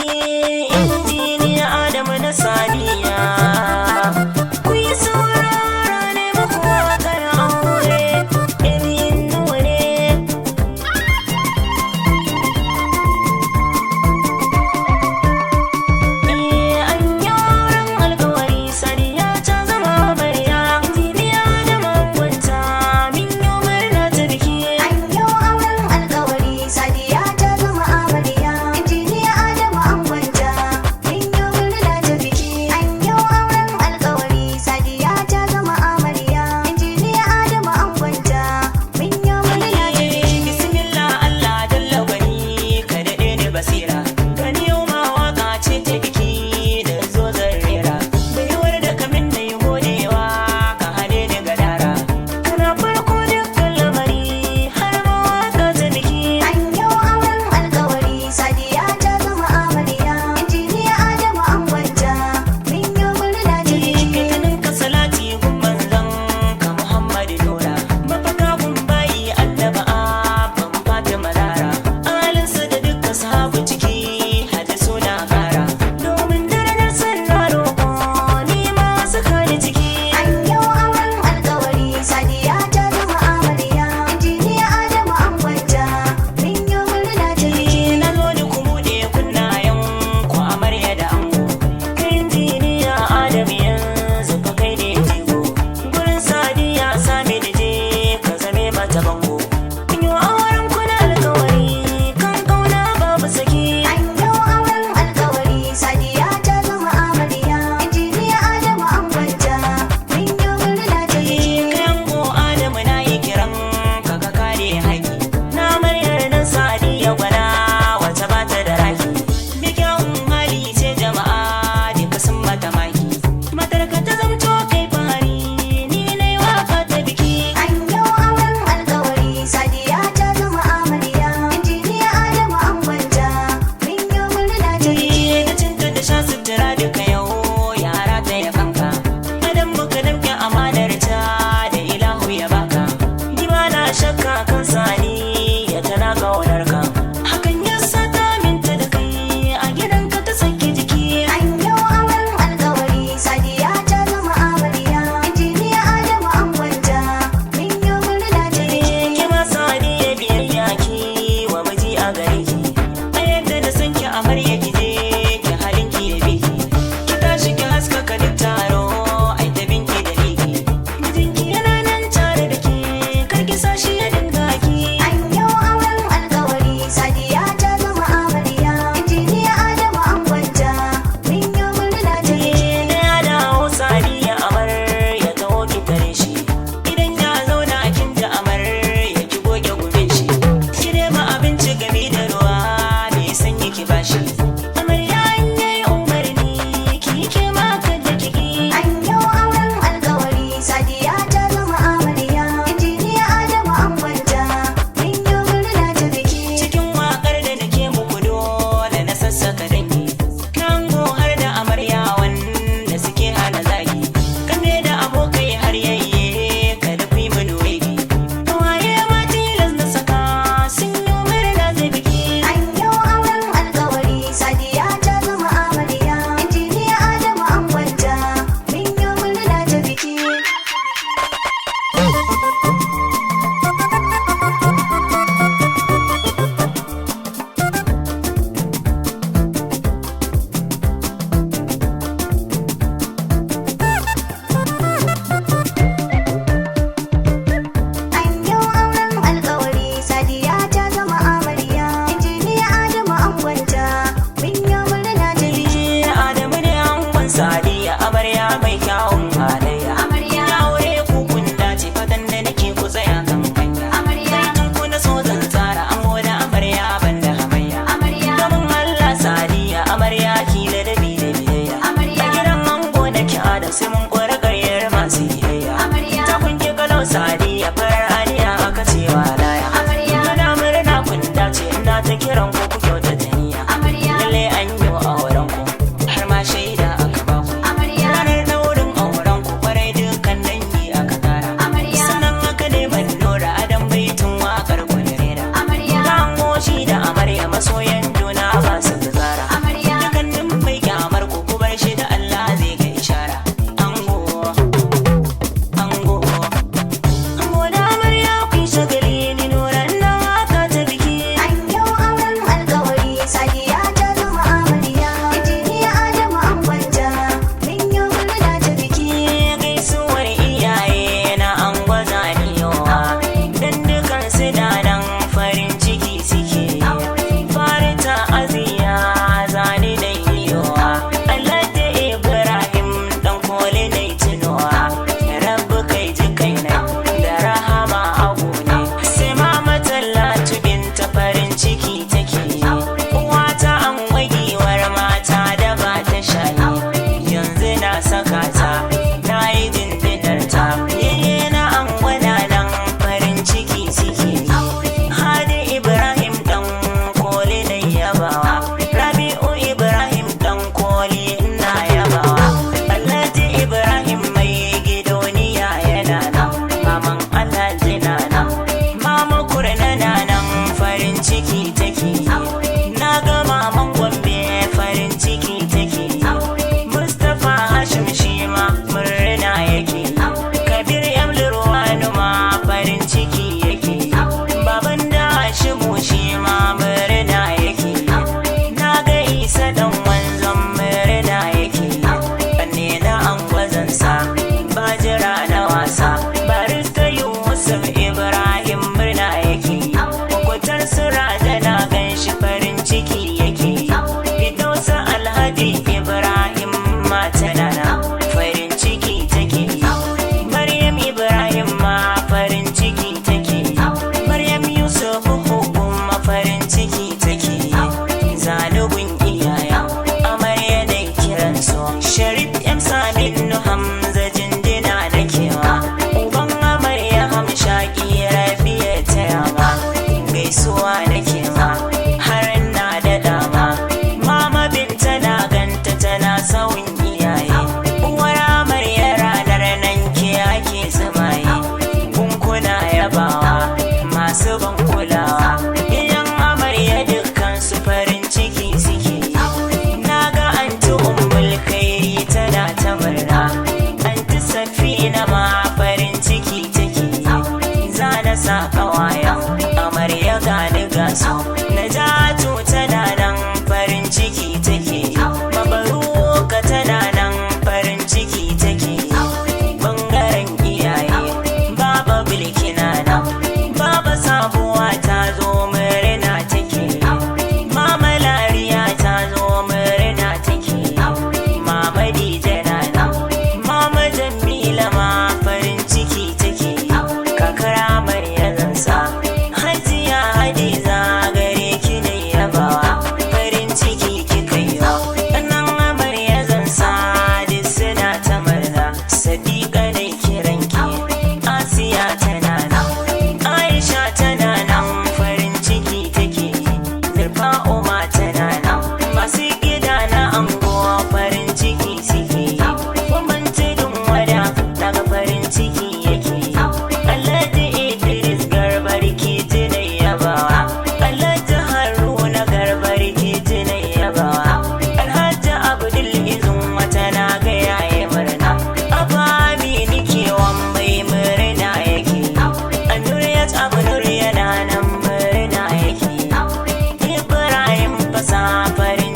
injiniya Adamu na Saniya. Ku yi saurara ne muku waƙar aure, iliyin nuwa ne. An yi auren alkawari, Saniya ta zama amarya. Injiniya Adamu angonta, min yi murna ta biki. An yi auren alkawari, Sadiya ta zama amarya. Injiniya Adamu angonta, min yi murna ta biki. An yi auren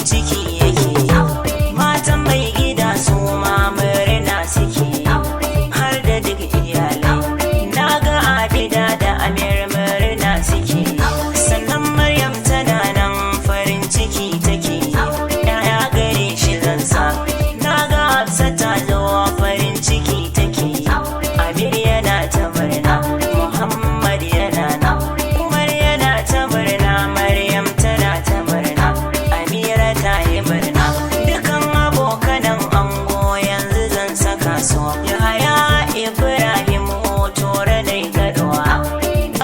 ciki yake matan mai gida su ma murna suke har da duk iyalai na ga abida da amir murna suke sannan maryam tana nan farin ciki take yaya gare shi zansa na ga hafsat ta zo farin ciki take amir yana ta murna muhammad yana nan umar yana ta murna maryam tana ta murna amira ta yi murna dukan abokanan ango yanzu zan saka su yahaya ibrahim hotore dai gadowa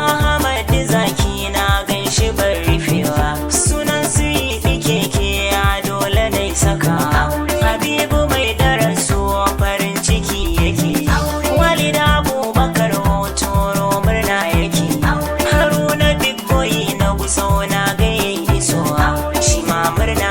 ahmad zaki na ganshi bar rufewa sunan su yi keke ya dole dai saka habibu mai darasu farin ciki yake walida abubakar hotoro murna yake haruna big boy na gusau na gaye isowa shi ma murna